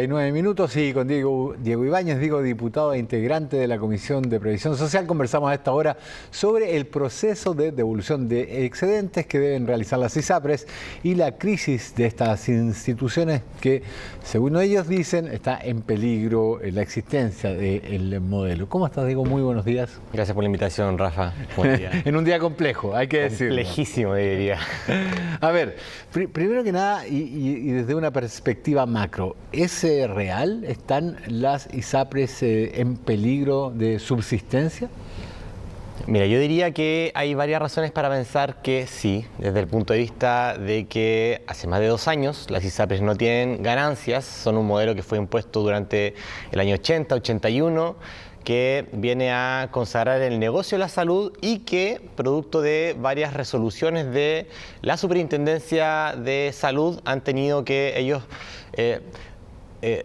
9 minutos y con Diego Ibáñez, diputado e integrante de la Comisión de Previsión Social, conversamos a esta hora sobre el proceso de devolución de excedentes que deben realizar las ISAPRES y la crisis de estas instituciones que, según ellos dicen, está en peligro la existencia del modelo. ¿Cómo estás, Diego? Muy buenos días. Gracias por la invitación, Rafa. Buen día. En un día complejo, hay que decirlo. Complejísimo, diría. A ver, primero que nada, y desde una perspectiva macro, ¿es real? ¿Están las ISAPRES en peligro de subsistencia? Mira, yo diría que hay varias razones para pensar que sí, desde el punto de vista de que hace más de 2 años las ISAPRES no tienen ganancias, son un modelo que fue impuesto durante el año 80, 81, que viene a consagrar el negocio de la salud y que, producto de varias resoluciones de la Superintendencia de Salud, han tenido que ellos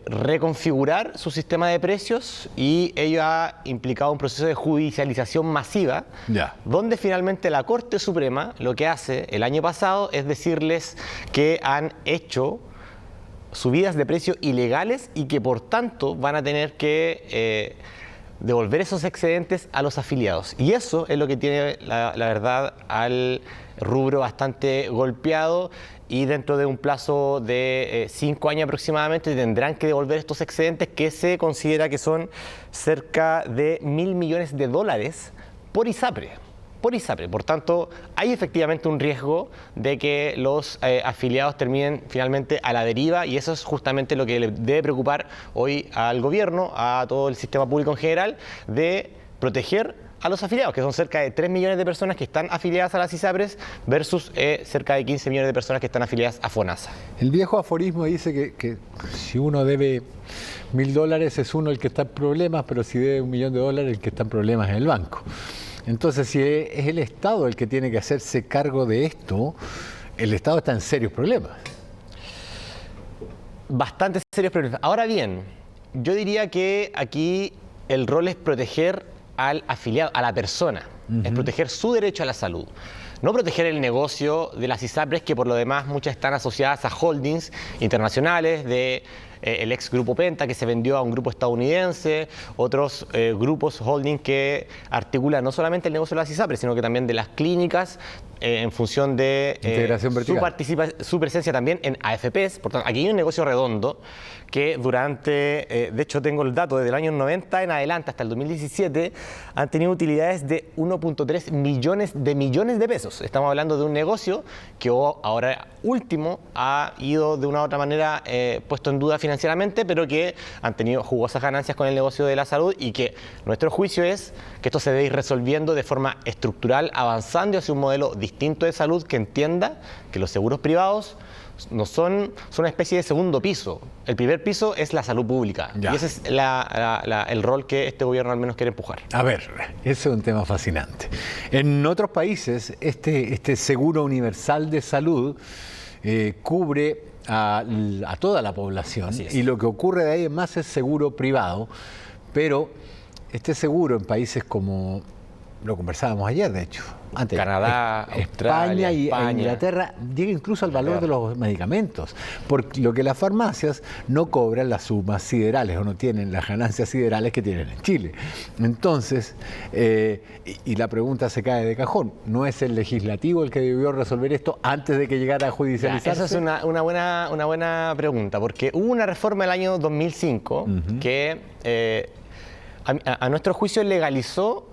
reconfigurar su sistema de precios, y ello ha implicado un proceso de judicialización masiva, donde finalmente la Corte Suprema lo que hace el año pasado es decirles que han hecho subidas de precio ilegales y que por tanto van a tener que devolver esos excedentes a los afiliados. Y eso es lo que tiene, la verdad, al rubro bastante golpeado, y dentro de un plazo de 5 años aproximadamente tendrán que devolver estos excedentes, que se considera que son cerca de $1.000 millones por ISAPRE. Por tanto, hay efectivamente un riesgo de que los afiliados terminen finalmente a la deriva, y eso es justamente lo que le debe preocupar hoy al gobierno, a todo el sistema público en general, de proteger a los afiliados, que son cerca de 3 millones de personas que están afiliadas a las ISAPRES versus cerca de 15 millones de personas que están afiliadas a FONASA. El viejo aforismo dice que si uno debe $1.000 es uno el que está en problemas, pero si debe $1 millón el que está en problemas es el banco. Entonces, si es el Estado el que tiene que hacerse cargo de esto, el Estado está en serios problemas. Bastante serios problemas. Ahora bien, yo diría que aquí el rol es proteger al afiliado, a la persona, es proteger su derecho a la salud. No proteger el negocio de las ISAPRES, que por lo demás muchas están asociadas a holdings internacionales de el ex Grupo Penta, que se vendió a un grupo estadounidense, otros grupos holding que articulan no solamente el negocio de las ISAPRES, sino que también de las clínicas, en función de su presencia también en AFPs. Por tanto, aquí hay un negocio redondo que durante, de hecho tengo el dato, desde el año 90 en adelante hasta el 2017, han tenido utilidades de 1.3 millones de pesos. Estamos hablando de un negocio que ahora último ha ido de una u otra manera puesto en duda financieramente, pero que han tenido jugosas ganancias con el negocio de la salud, y que nuestro juicio es que esto se debe ir resolviendo de forma estructural, avanzando hacia un modelo distinto de salud que entienda que los seguros privados no son una especie de segundo piso. El primer piso es la salud pública. Y ese es el rol que este gobierno al menos quiere empujar. A ver, ese es un tema fascinante. En otros países, este seguro universal de salud cubre a toda la población, y lo que ocurre de ahí en más es seguro privado, pero este seguro en países como, lo conversábamos ayer de hecho, antes, Canadá, Australia, España y Inglaterra, llega incluso al valor de los medicamentos, por lo que las farmacias no cobran las sumas siderales o no tienen las ganancias siderales que tienen en Chile. Entonces, y la pregunta se cae de cajón, ¿no es el legislativo el que debió resolver esto antes de que llegara a judicializarse? Esa es una buena pregunta, porque hubo una reforma el año 2005 que a nuestro juicio legalizó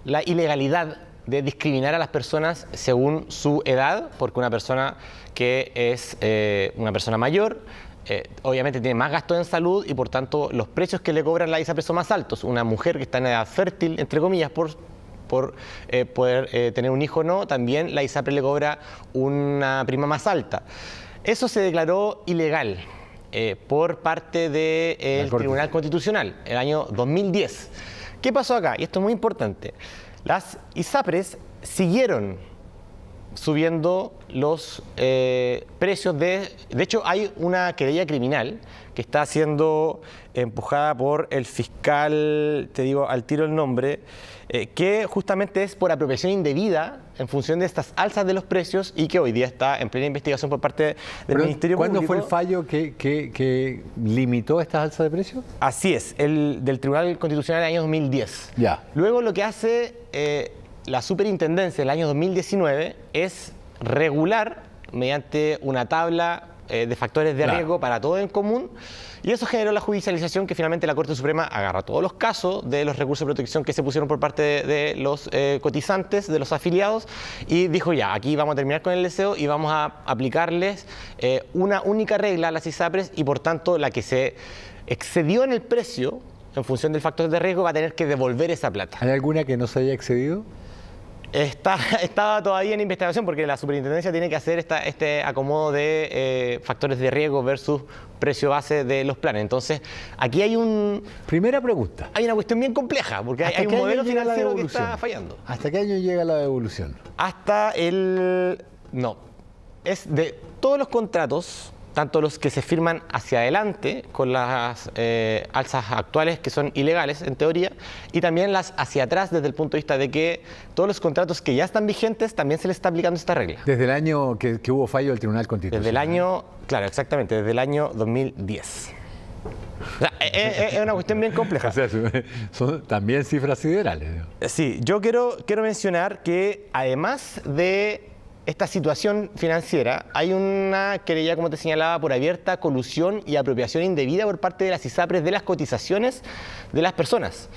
la ilegalidad de discriminar a las personas según su edad, porque una persona que es una persona mayor obviamente tiene más gastos en salud, y por tanto los precios que le cobran la ISAPRES son más altos. Una mujer que está en edad fértil, entre comillas, por poder tener un hijo o no, también la ISAPRES le cobra una prima más alta. Eso se declaró ilegal por parte del Tribunal Constitucional el año 2010. ¿Qué pasó acá? Y esto es muy importante. Las ISAPRES siguieron subiendo los precios de... De hecho, hay una querella criminal que está siendo empujada por el fiscal, te digo al tiro el nombre, que justamente es por apropiación indebida en función de estas alzas de los precios y que hoy día está en plena investigación por parte del Ministerio Público. ¿Cuándo fue el fallo que limitó estas alzas de precios? Así es, el del Tribunal Constitucional del año 2010. Ya. Luego lo que hace la Superintendencia del año 2019 es regular mediante una tabla de factores de riesgo para todo en común, y eso generó la judicialización que finalmente la Corte Suprema agarra todos los casos de los recursos de protección que se pusieron por parte de los cotizantes, de los afiliados, y dijo ya, aquí vamos a terminar con el deseo y vamos a aplicarles una única regla a las ISAPRES, y por tanto la que se excedió en el precio en función del factor de riesgo va a tener que devolver esa plata. ¿Hay alguna que no se haya excedido? Estaba todavía en investigación porque la superintendencia tiene que hacer este acomodo de factores de riesgo versus precio base de los planes. Entonces, aquí hay Primera pregunta. Hay una cuestión bien compleja porque hay un modelo financiero que está fallando. ¿Hasta qué año llega la devolución? Hasta No. Es de todos los contratos, tanto los que se firman hacia adelante con las alzas actuales que son ilegales en teoría, y también las hacia atrás desde el punto de vista de que todos los contratos que ya están vigentes también se les está aplicando esta regla. Desde el año que hubo fallo del Tribunal Constitucional. Desde el año, claro, exactamente, desde el año 2010. O sea, es una cuestión bien compleja. O sea, son también cifras siderales. Sí, yo quiero mencionar que además de esta situación financiera, hay una querella, como te señalaba, por abierta colusión y apropiación indebida por parte de las ISAPRES de las cotizaciones de las personas.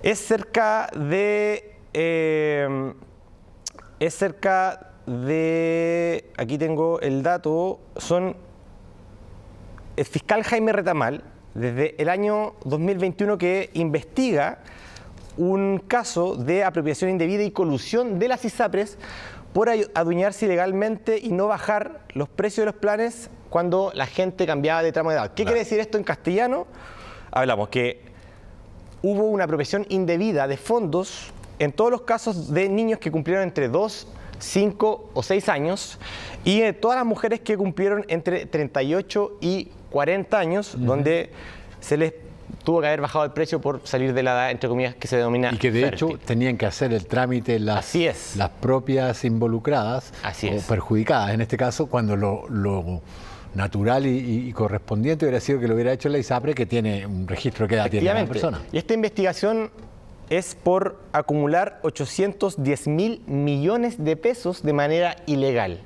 Es cerca de... aquí tengo el dato, son el fiscal Jaime Retamal, desde el año 2021 que investiga un caso de apropiación indebida y colusión de las ISAPRES por adueñarse ilegalmente y no bajar los precios de los planes cuando la gente cambiaba de tramo de edad. ¿Qué quiere decir esto en castellano? Hablamos que hubo una apropiación indebida de fondos en todos los casos de niños que cumplieron entre 2, 5 o 6 años y de todas las mujeres que cumplieron entre 38 y 40 años, donde se les tuvo que haber bajado el precio por salir de la edad, entre comillas, que se denomina y que de fértil. hecho tenían que hacer el trámite las propias involucradas o perjudicadas, en este caso, cuando lo natural y correspondiente hubiera sido que lo hubiera hecho la ISAPRE, que tiene un registro de qué edad tiene la persona. Y esta investigación es por acumular 810.000 millones de pesos de manera ilegal.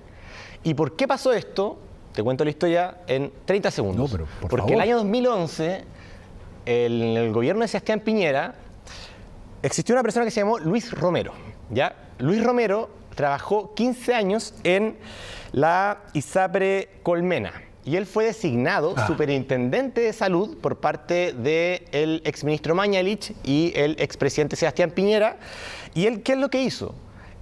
¿Y por qué pasó esto? Te cuento la historia en 30 segundos. No, pero por Porque favor. el año 2011, en el gobierno de Sebastián Piñera, existió una persona que se llamó Luis Romero. ¿Ya? Luis Romero trabajó 15 años en la ISAPRE Colmena. Y él fue designado superintendente de salud por parte del exministro Mañalich y el expresidente Sebastián Piñera. ¿Y él qué es lo que hizo?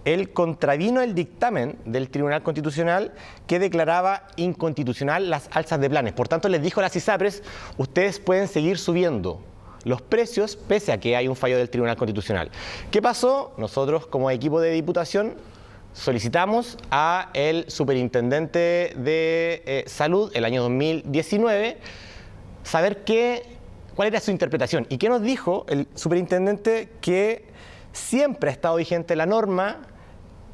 Él contravino el dictamen del Tribunal Constitucional que declaraba inconstitucional las alzas de planes. Por tanto, les dijo a las ISAPRES, ustedes pueden seguir subiendo los precios pese a que hay un fallo del Tribunal Constitucional. ¿Qué pasó? Nosotros, como equipo de diputación, solicitamos a el superintendente de salud el año 2019 saber cuál era su interpretación. ¿Y qué nos dijo el superintendente? Que siempre ha estado vigente la norma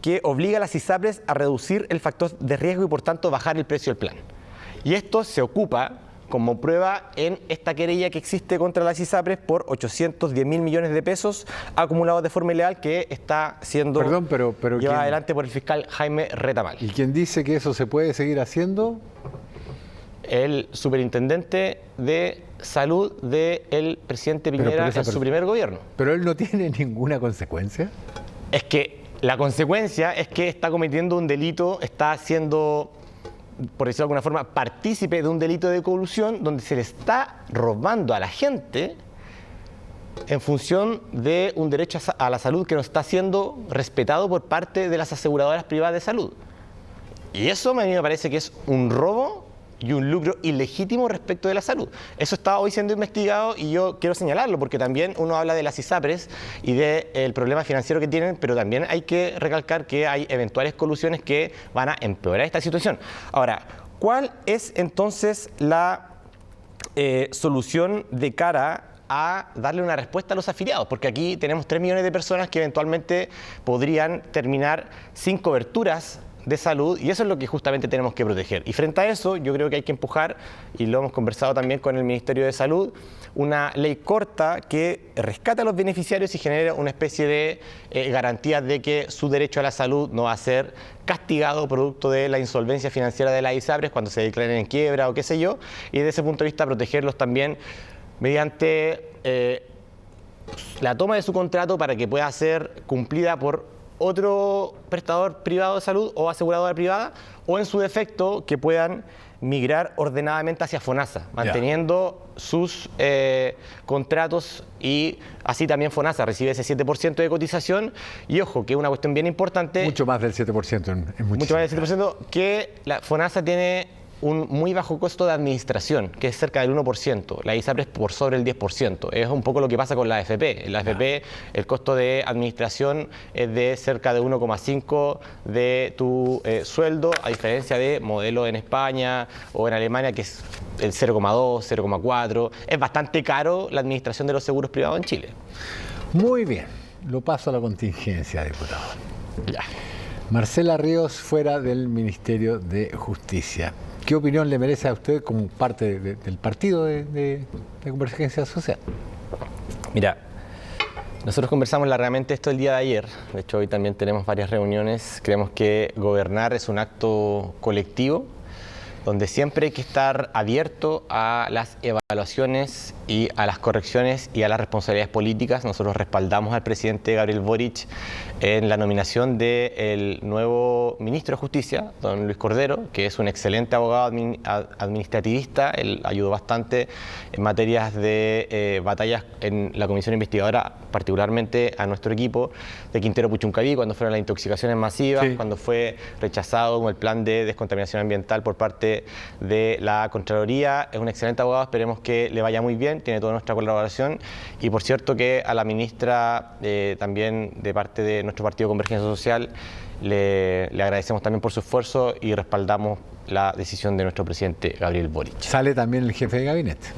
que obliga a las ISAPRES a reducir el factor de riesgo y por tanto bajar el precio del plan. Y esto se ocupa como prueba en esta querella que existe contra las ISAPRES por 810.000 millones de pesos acumulados de forma ilegal que está siendo llevada adelante por el fiscal Jaime Retamal. ¿Y quién dice que eso se puede seguir haciendo? El superintendente de salud del presidente Piñera en su primer gobierno. ¿Pero él no tiene ninguna consecuencia? Es que la consecuencia es que está cometiendo un delito, está siendo, por decirlo de alguna forma, partícipe de un delito de colusión donde se le está robando a la gente en función de un derecho a la salud que no está siendo respetado por parte de las aseguradoras privadas de salud. Y eso a mí me parece que es un robo y un lucro ilegítimo respecto de la salud. Eso está hoy siendo investigado y yo quiero señalarlo porque también uno habla de las ISAPRES y del problema financiero que tienen, pero también hay que recalcar que hay eventuales colusiones que van a empeorar esta situación. Ahora, ¿cuál es entonces la solución de cara a darle una respuesta a los afiliados? Porque aquí tenemos 3 millones de personas que eventualmente podrían terminar sin coberturas de salud y eso es lo que justamente tenemos que proteger. Y frente a eso, yo creo que hay que empujar, y lo hemos conversado también con el Ministerio de Salud, una ley corta que rescate a los beneficiarios y genere una especie de garantías de que su derecho a la salud no va a ser castigado producto de la insolvencia financiera de las ISAPRES cuando se declaren en quiebra o qué sé yo, y desde ese punto de vista protegerlos también mediante la toma de su contrato para que pueda ser cumplida por otro prestador privado de salud o aseguradora privada, o en su defecto que puedan migrar ordenadamente hacia FONASA, manteniendo sus contratos, y así también FONASA recibe ese 7% de cotización. Y ojo, que es una cuestión bien importante. Mucho más del 7%. Mucho más del 7%, que la FONASA tiene un muy bajo costo de administración, que es cerca del 1%. La ISAPRES por sobre el 10%. Es un poco lo que pasa con la AFP. En la AFP el costo de administración es de cerca de 1,5 de tu sueldo, a diferencia de modelos en España o en Alemania, que es el 0,2, 0,4. Es bastante caro la administración de los seguros privados en Chile. Muy bien. Lo paso a la contingencia, diputado. Ya. Marcela Ríos, fuera del Ministerio de Justicia. ¿Qué opinión le merece a usted como parte del partido de Convergencia Social? Mira, nosotros conversamos largamente esto el día de ayer. De hecho, hoy también tenemos varias reuniones. Creemos que gobernar es un acto colectivo, donde siempre hay que estar abierto a las evaluaciones y a las correcciones y a las responsabilidades políticas. Nosotros respaldamos al presidente Gabriel Boric en la nominación del nuevo ministro de Justicia, don Luis Cordero, que es un excelente abogado administrativista. Él ayudó bastante en materias de batallas en la comisión investigadora, particularmente a nuestro equipo de Quintero Puchuncaví, cuando fueron las intoxicaciones masivas, cuando fue rechazado como el plan de descontaminación ambiental por parte de la Contraloría. Es un excelente abogado, esperemos que le vaya muy bien, tiene toda nuestra colaboración. Y por cierto que a la ministra también de parte de nuestro partido Convergencia Social le agradecemos también por su esfuerzo y respaldamos la decisión de nuestro presidente Gabriel Boric. ¿Sale también el jefe de gabinete?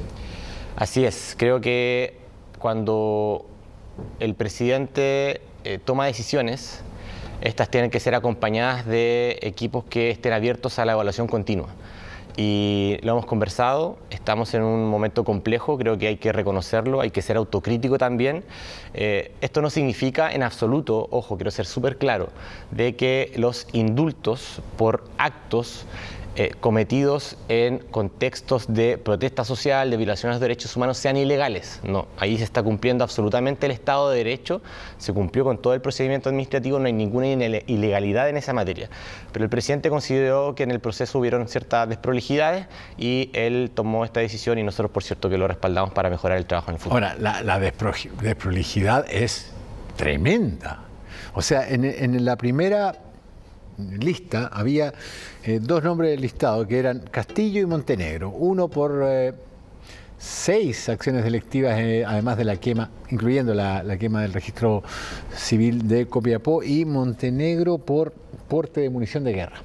Así es, creo que cuando el presidente toma decisiones, estas tienen que ser acompañadas de equipos que estén abiertos a la evaluación continua. Y lo hemos conversado, estamos en un momento complejo, creo que hay que reconocerlo, hay que ser autocrítico también. Esto no significa en absoluto, ojo, quiero ser súper claro, de que los indultos por actos cometidos en contextos de protesta social, de violaciones de derechos humanos sean ilegales. No, ahí se está cumpliendo absolutamente el Estado de Derecho, se cumplió con todo el procedimiento administrativo, no hay ninguna ilegalidad en esa materia. Pero el presidente consideró que en el proceso hubieron ciertas desprolijidades y él tomó esta decisión y nosotros, por cierto, que lo respaldamos para mejorar el trabajo en el futuro. Ahora, la desprolijidad es tremenda. O sea, en la primera lista había 2 nombres del listado que eran Castillo y Montenegro, uno por 6 acciones delictivas, además de la quema, incluyendo la quema del registro civil de Copiapó, y Montenegro por porte de munición de guerra.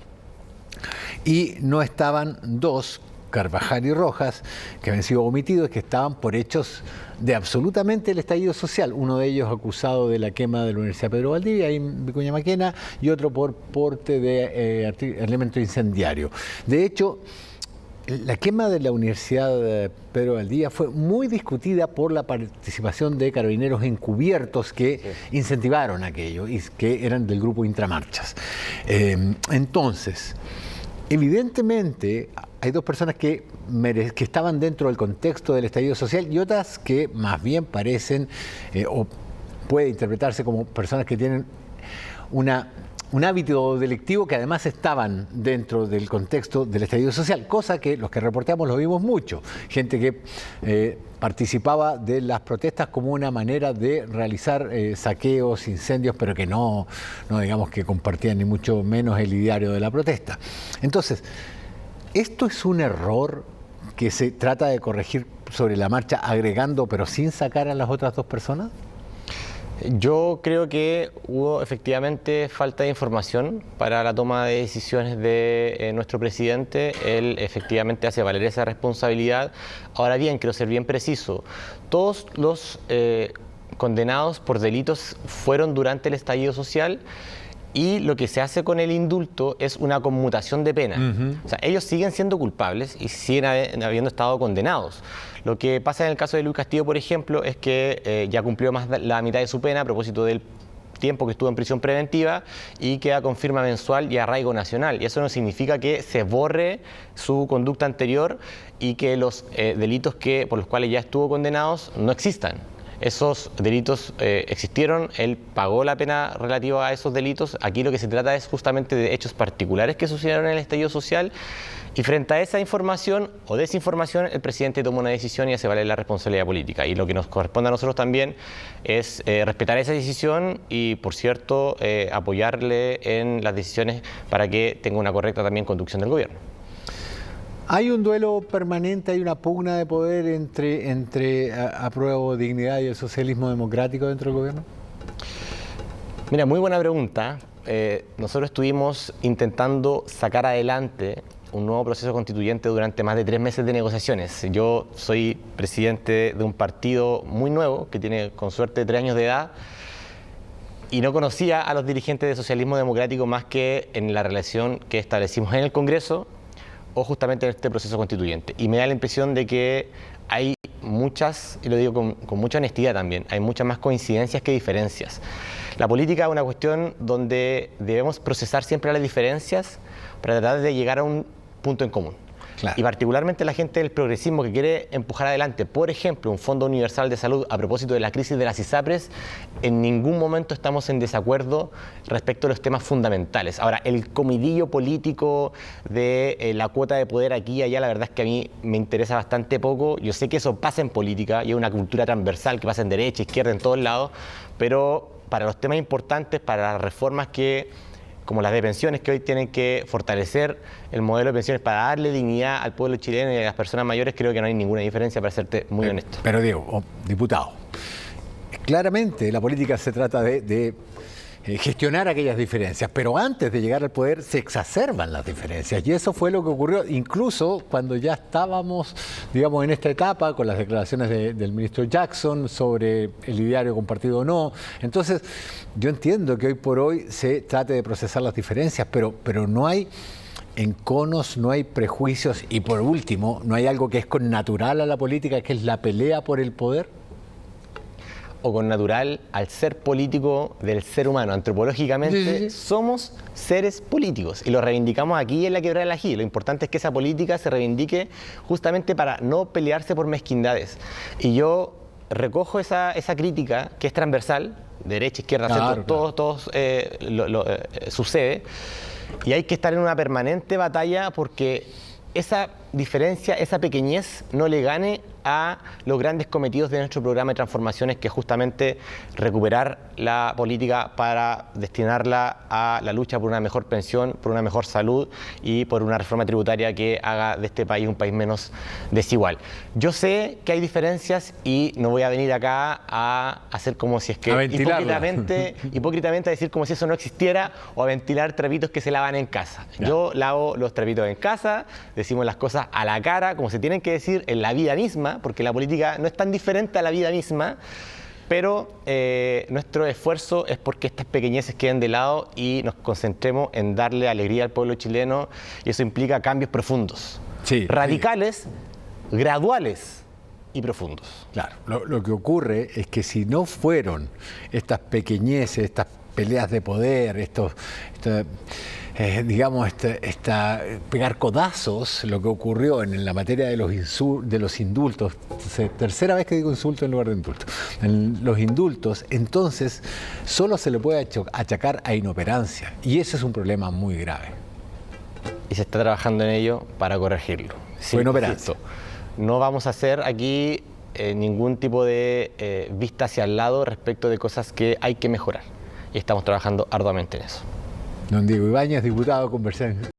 Y no estaban 2, Carvajal y Rojas, que habían sido omitidos, que estaban por hechos de absolutamente el estallido social. Uno de ellos acusado de la quema de la Universidad Pedro Valdivia, ahí en Vicuña Maquena, y otro por porte de elemento incendiario. De hecho, la quema de la Universidad Pedro Valdivia fue muy discutida por la participación de carabineros encubiertos que incentivaron aquello y que eran del grupo Intramarchas. Entonces, evidentemente, hay 2 personas que estaban dentro del contexto del estallido social y otras que más bien parecen o puede interpretarse como personas que tienen un hábito delictivo que además estaban dentro del contexto del estallido social, cosa que los que reporteamos lo vimos mucho. Gente que participaba de las protestas como una manera de realizar saqueos, incendios, pero que no digamos que compartían ni mucho menos el ideario de la protesta. Entonces, ¿Esto es un error que se trata de corregir sobre la marcha, agregando pero sin sacar a las otras dos personas? Yo creo que hubo efectivamente falta de información para la toma de decisiones de nuestro presidente. Él efectivamente hace valer esa responsabilidad. Ahora bien, quiero ser bien preciso. Todos los condenados por delitos fueron durante el estallido social. Y lo que se hace con el indulto es una conmutación de pena. O sea, ellos siguen siendo culpables y siguen habiendo estado condenados. Lo que pasa en el caso de Luis Castillo, por ejemplo, es que ya cumplió más de la mitad de su pena a propósito del tiempo que estuvo en prisión preventiva y queda con firma mensual y arraigo nacional. Y eso no significa que se borre su conducta anterior y que los delitos por los cuales ya estuvo condenados no existan. Esos delitos existieron, él pagó la pena relativa a esos delitos. Aquí lo que se trata es justamente de hechos particulares que sucedieron en el estallido social y frente a esa información o desinformación el presidente toma una decisión y hace valer la responsabilidad política. Y lo que nos corresponde a nosotros también es respetar esa decisión y, por cierto, apoyarle en las decisiones para que tenga una correcta también conducción del gobierno. ¿Hay un duelo permanente, hay una pugna de poder entre Apruebo Dignidad y el socialismo democrático dentro del gobierno? Mira, muy buena pregunta. Nosotros estuvimos intentando sacar adelante un nuevo proceso constituyente durante más de 3 meses de negociaciones. Yo soy presidente de un partido muy nuevo, que tiene con suerte 3 años de edad, y no conocía a los dirigentes del socialismo democrático más que en la relación que establecimos en el Congreso o justamente en este proceso constituyente. Y me da la impresión de que hay muchas, y lo digo con mucha honestidad también, hay muchas más coincidencias que diferencias. La política es una cuestión donde debemos procesar siempre las diferencias para tratar de llegar a un punto en común. Claro. Y particularmente la gente del progresismo que quiere empujar adelante, por ejemplo, un Fondo Universal de Salud a propósito de la crisis de las ISAPRES, en ningún momento estamos en desacuerdo respecto a los temas fundamentales. Ahora, el comidillo político de la cuota de poder aquí y allá, la verdad es que a mí me interesa bastante poco. Yo sé que eso pasa en política y es una cultura transversal que pasa en derecha, izquierda, en todos lados, pero para los temas importantes, para las reformas como las de pensiones, que hoy tienen que fortalecer el modelo de pensiones para darle dignidad al pueblo chileno y a las personas mayores, creo que no hay ninguna diferencia, para serte muy honesto. Pero Diego, diputado, claramente la política se trata de gestionar aquellas diferencias, pero antes de llegar al poder se exacerban las diferencias y eso fue lo que ocurrió incluso cuando ya estábamos, digamos, en esta etapa con las declaraciones del ministro Jackson sobre el ideario compartido o no. Entonces, yo entiendo que hoy por hoy se trate de procesar las diferencias, pero no hay enconos, no hay prejuicios y por último, no hay algo que es connatural a la política, que es la pelea por el poder. O con natural al ser político del ser humano. Antropológicamente somos seres políticos y lo reivindicamos aquí en la Quebrada del Ají. Lo importante es que esa política se reivindique justamente para no pelearse por mezquindades. Y yo recojo esa crítica que es transversal, derecha, izquierda, claro, centro, todos sucede. Y hay que estar en una permanente batalla porque esa diferencia, esa pequeñez no le gane a los grandes cometidos de nuestro programa de transformaciones, que es justamente recuperar la política para destinarla a la lucha por una mejor pensión, por una mejor salud y por una reforma tributaria que haga de este país un país menos desigual. Yo sé que hay diferencias y no voy a venir acá a hacer como si es que hipócritamente a decir como si eso no existiera o a ventilar trapitos que se lavan en casa. Ya. Yo lavo los trapitos en casa, decimos las cosas a la cara, como se tienen que decir en la vida misma, porque la política no es tan diferente a la vida misma, pero nuestro esfuerzo es porque estas pequeñeces queden de lado y nos concentremos en darle alegría al pueblo chileno, y eso implica cambios profundos, radicales, graduales y profundos. Claro, lo que ocurre es que si no fueron estas pequeñeces, estas peleas de poder, pegar codazos, lo que ocurrió en la materia de los indultos, tercera vez que digo insulto en lugar de indulto, en los indultos, entonces solo se le puede achacar a inoperancia y ese es un problema muy grave. Y se está trabajando en ello para corregirlo. Fue inoperancia. No vamos a hacer aquí ningún tipo de vista hacia el lado respecto de cosas que hay que mejorar y estamos trabajando arduamente en eso. Don Diego Ibáñez, diputado, conversar.